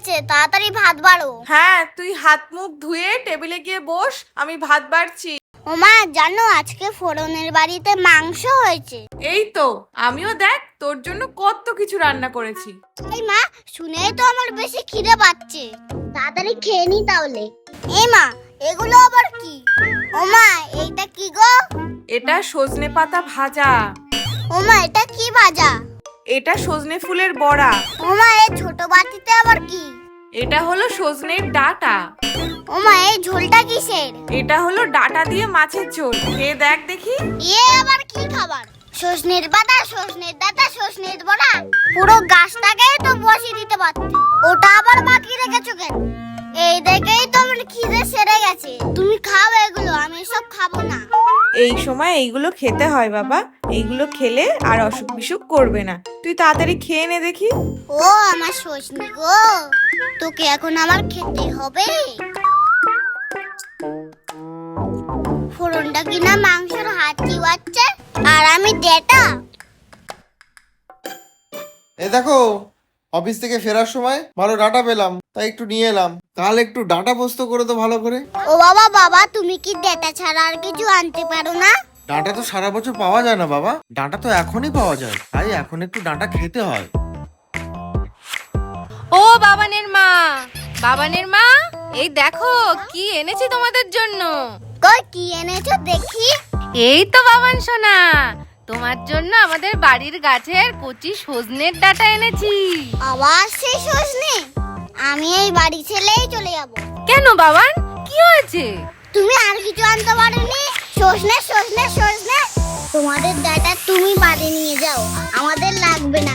গেছে, তাড়াতাড়ি ভাত বাড়ো। হ্যাঁ, তুই হাত মুখ ধুয়ে টেবিলে গিয়ে বস, আমি ভাত বাড়ছি। ওমা, জানো আজকে ফোড়নের বাড়িতে মাংস হয়েছে। এই তো, আমিও দেখ তোর জন্য কত কিছু রান্না করেছি। এই মা, শুনেই তো আমার বেশি খিদে পাচ্ছে, তাড়াতাড়ি খেয়ে নি তাহলে। এই মা, এগুলো আবার কি? ওমা, এইটা কি গো? এটা সজনে পাতা ভাজা। ওমা, এটা কি ভাজা? এটা সজনে ফুলের বড়া। ওমা, এই ছোট বাটিতে আবার কি? এটা হলো সজনের ডাঁটা। ওমা, এই ঝোলটা কিসের? এটা হলো ডাঁটা দিয়ে মাছের ঝোল, খেয়ে দেখ দেখি। এ আবার কি খাবার? সজনের পাতা, সজনের ডাঁটা, সজনের বড়া, পুরো গাছটাকেই তো বসিয়ে দিতে পারতে, ওটা আবার বাকি রেখেছো কেন? এই দেখেই তো আমার খিদে সেরে গেছে। তুমি খাও এগুলো, আমি সব খাবো না। এই সময় এইগুলো খেতে হয় বাবা, এইগুলো খেলে আর অসুখ বিসুখ করবে না। তুই তাড়াতাড়ি খেয়ে নে দেখি। ও আমার সজনি গো, তোকে এখন আমার খেতে হবে। ফোড়নটা কিনা মাংসের হাত চিবাচ্ছে, আর আমি ডেটা। এই দেখো, অফিস থেকে ফেরার সময় ভালো ডাটা পেলাম, তাই একটু নিয়ে এলাম। কাল একটু ডাটা পোস্ত করে তো ভালো করে। ও বাবা বাবা, তুমি কি ডেটা ছাড়া আর কিছু আনতে পারো না? ডাটা তো সারা বছর পাওয়া যায় না বাবা, ডাটা তো এখনই পাওয়া যায়, তাই এখন একটু ডাটা খেতে হয়। ও বাবানের মা, বাবানের মা, এই দেখো কি এনেছি তোমাদের জন্য। কই, কি এনেছো দেখি? এই তো বাবান সোনা, তোমার জন্য আমাদের বাড়ির গাছের কচি সজনের ডাঁটা এনেছি। আবার সেই সজনে? আমি এই বাড়ি ছেড়েই চলে যাব। কেন বাবান, কি হয়েছে? তুমি আর কিছু আনতে পারোনি? সজনে সজনে সজনে, তোমাদের ডাটা তুমি বাড়ি নিয়ে যাও, আমাদের লাগবে না।